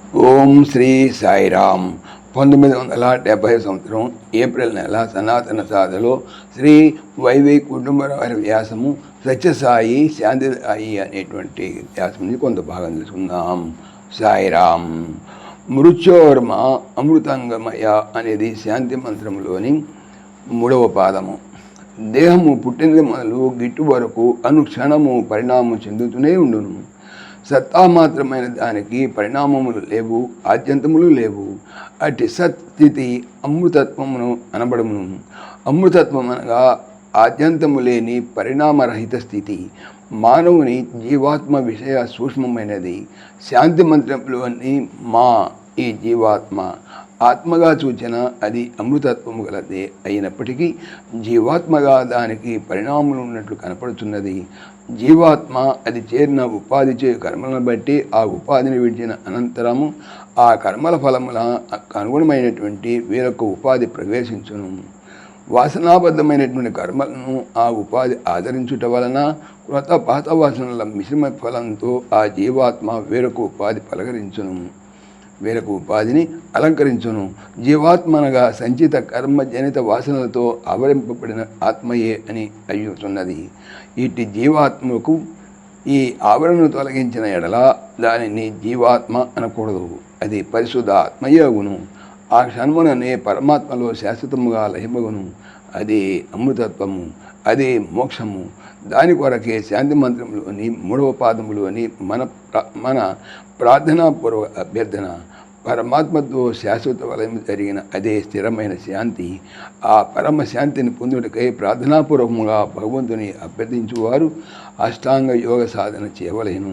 ఓం శ్రీ సాయిరామ్. 1970 సంవత్సరం ఏప్రిల్ నెల సనాతన సాధలో శ్రీ వైవి కుటుంబరావు వ్యాసము సత్యసాయి శాంతిసాయి అనేటువంటి వ్యాసం నుంచి కొంత భాగం తెలుసుకుందాం. సాయిరామ్. మృత్యోర్మ అమృతంగమయ అనేది శాంతి మంత్రంలోని 3వ పాదము. దేహము పుట్టినది మొదలు గిట్టు వరకు అనుక్షణము పరిణామం చెందుతూనే ఉండును. సత్తామాత్రమైన దానికి పరిణామములు లేవు, ఆద్యంతములు లేవు. అట్టి సత్స్థితి అమృతత్వమును అనబడమును. అమృతత్వం అనగా ఆద్యంతము లేని పరిణామరహిత స్థితి. మానవుని జీవాత్మ విషయ సూక్ష్మమైనది. శాంతి మంత్రంలోని మా ఈ జీవాత్మ ఆత్మగా సూచన, అది అమృతత్వము గలదే అయినప్పటికీ జీవాత్మగా దానికి పరిణామములు ఉన్నట్లు కనపడుతున్నది. జీవాత్మ అది చేరిన ఉపాధి చే కర్మలను బట్టి ఆ ఉపాధిని విడిచిన అనంతరము ఆ కర్మల ఫలముల అనుగుణమైనటువంటి వేరొక ఉపాధి ప్రవేశించును. వాసనాబద్ధమైనటువంటి కర్మలను ఆ ఉపాధి ఆదరించుట వలన కృత పాత వాసనల మిశ్రమ ఫలంతో ఆ జీవాత్మ వేరొక ఉపాధిని అలంకరించును. జీవాత్మనగా సంచిత కర్మ జనిత వాసనలతో ఆవరింపబడిన ఆత్మయే అని అయ్యుతున్నది. ఇటు జీవాత్మకు ఈ ఆవరణను తొలగించిన ఎడల దానిని జీవాత్మ అనకూడదు, అది పరిశుద్ధ ఆత్మయే అగును. ఆ క్షణముననే పరమాత్మలో శాశ్వతముగా లయమగును. అదే అమృతత్వము, అదే మోక్షము. దాని కొరకే శాంతి మంత్రంలోని 3వ పాదములోని మన ప్రార్థనాపూర్వక అభ్యర్థన. పరమాత్మతో శాశ్వత వలయం జరిగిన అదే స్థిరమైన శాంతి. ఆ పరమ శాంతిని పొందుటకై ప్రార్థనాపూర్వకంగా భగవంతుని అభ్యర్థించువారు అష్టాంగ యోగ సాధన చేయవలేను.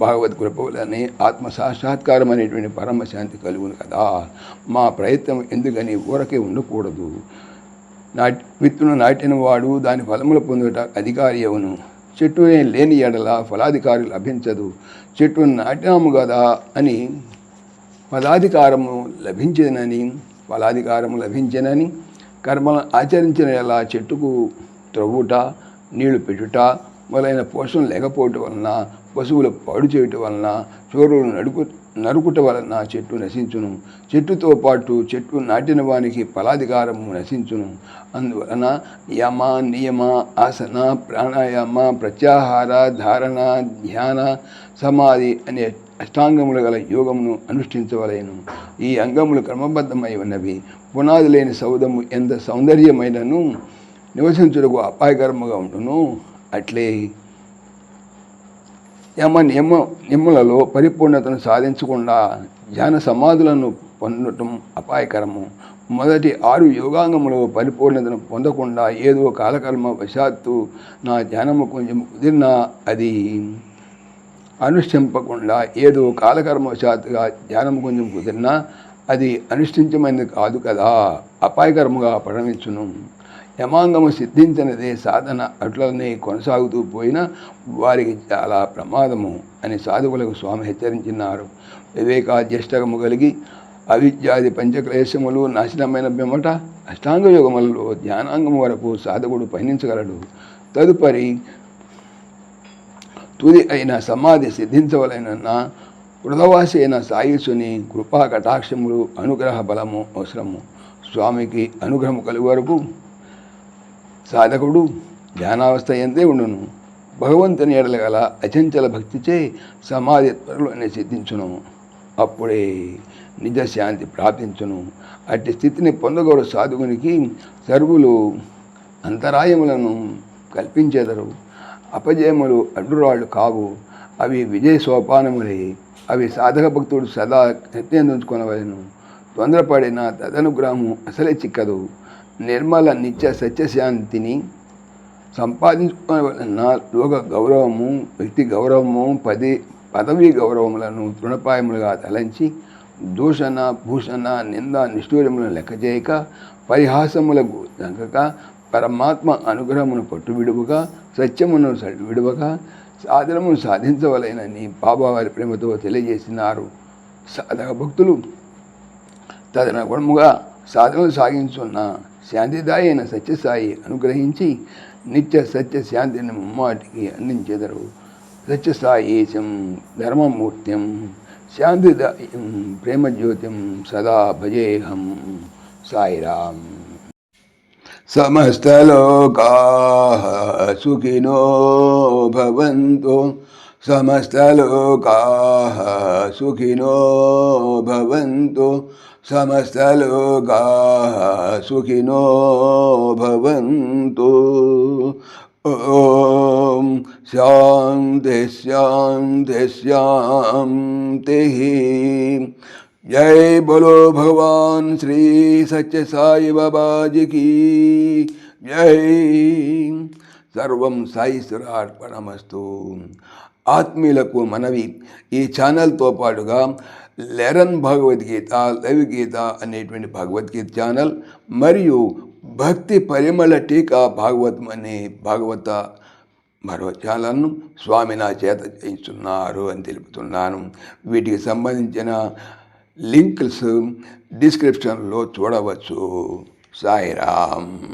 భగవద్ కృప వలనే ఆత్మ సాక్షాత్కారం అనేటువంటి పరమశాంతి కలుగును కదా. మా ప్రయత్నం ఎందుకని ఊరకే ఉండకూడదు. విత్తును నాటిన వాడు దాని ఫలములు పొందుట అధికారి అవును. చెట్టునే లేని ఎడల ఫలాధికారి లభించదు. చెట్టును నాటినాము కదా అని ఫలాధికారము లభించనని కర్మలను ఆచరించిన ఎలా చెట్టుకు త్రవ్వుట, నీళ్లు పెట్టుట మొదలైన పోషణ లేకపోవటం వలన, పశువులు పాడు చేయటం వలన, చోరులు నరుకుట వలన చెట్టు నశించును. చెట్టుతో పాటు చెట్టు నాటిన వానికి ఫలాధికారము నశించును. అందువలన యమ, నియమ, ఆసన, ప్రాణాయామ, ప్రత్యాహార, ధారణ, ధ్యాన, సమాధి అనే అష్టాంగములు గల యోగమును అనుష్ఠించవలేను. ఈ అంగములు క్రమబద్ధమై ఉన్నవి. పునాది లేని సౌధము ఎంత సౌందర్యమైనను నివసించుటకు అపాయకరముగా ఉంటును. అట్లే నియములలో పరిపూర్ణతను సాధించకుండా ధ్యాన సమాధులను పొందటం అపాయకరము. మొదటి 6 యోగాంగములు పరిపూర్ణతను పొందకుండా ఏదో కాలకర్మ వశాత్తు నా ధ్యానము కొంచెం కుదిరినా, అది అనుష్ఠింపకుండా ఏదో కాలకర్మవశాత్తుగా ధ్యానము కొంచెం కుదిరినా అది అనుష్ఠించమైనది కాదు కదా, అపాయకరముగా పరిణమించును. యమాంగము సిద్ధించినదే సాధన అట్లనే కొనసాగుతూ పోయినా వారికి చాలా ప్రమాదము అని సాధువులకు స్వామి హెచ్చరించినారు. వివేకాధ్యష్టకము కలిగి అవిద్యాది పంచక్లేశములు నాశనమైన పిమ్మట అష్టాంగ యోగములలో ధ్యానాంగము వరకు సాధకుడు పయనించగలడు. తదుపరి తుది అయిన సమాధి సిద్ధించవలన కృతవాసి అయిన సాయుసుని కృపా కటాక్షములు, అనుగ్రహ బలము అవసరము. స్వామికి అనుగ్రహము కలుగు వరకు సాధకుడు ధ్యానావస్థ ఎందే ఉండును. భగవంతుని ఎడల గల అచంచల భక్తిచే సమాధి త్వరలోనే సిద్ధించును. అప్పుడే నిజశాంతి ప్రాప్తించును. అట్టి స్థితిని పొందగోరు సాధకునికి సర్వులు అంతరాయములను కల్పించేదరు. అపజయములు అడ్డురాళ్ళు కావు, అవి విజయ సోపానములే. అవి సాధక భక్తుడు సదా నెత్తిందుకొనవలెను. తొందరపడిన తదనుగ్రహము అసలే చిక్కదు. నిర్మల నిత్య సత్యశాంతిని సంపాదించుకోవలన లోక గౌరవము, వ్యక్తి గౌరవము, పదవీ గౌరవములను తృణపాయములుగా తలంచి దూషణ, భూషణ, నింద, నిష్ఠూరములను లెక్క చేయక, పరిహాసములకు తగ్గక, పరమాత్మ అనుగ్రహమును పట్టు విడువగా, సత్యమును విడువగా సాధనమును సాధించవలెనని బాబావారి ప్రేమతో తెలియజేసినారు. సాధక భక్తులు తదనుగుణముగా సాధనలు సాగించున్న శాంతిదాయి అయిన సత్యసాయి అనుగ్రహించి నిత్య సత్య శాంతిని ముమ్మాటికి అందించెదరు. సత్యసాయీశం ధర్మమూర్తిం శాంతిదాయం ప్రేమజ్యోతిం సదా భజేహం. సాయిరామ్. సమస్తలోకాః సుఖినో భవంతు. సమస్తలోకాః సుఖినో భవంతు. సమస్తలోకాః సుఖినో భవంతు. ఓం శాంతి శాంతి శాంతి. जय बोलो भगवान श्री सच्चे साई बाबा जी की जय. సర్వం సాయిశ్వరార్పణమస్తు. ఆత్మీయులకు మనవి, ఈ ఛానల్తో పాటుగా లెరన్ భగవద్గీత, లైవ్ గీత అనేటువంటి భగవద్గీత ఛానల్ మరియు భక్తి పరిమళ టీకా భాగవతం అనే భాగవత మరో ఛానల్ను స్వామి నా చేత చేయిస్తున్నారు అని తెలుపుతున్నాను. వీటికి సంబంధించిన లింక్స్ డిస్క్రిప్షన్లో చూడవచ్చు. సాయిరామ్.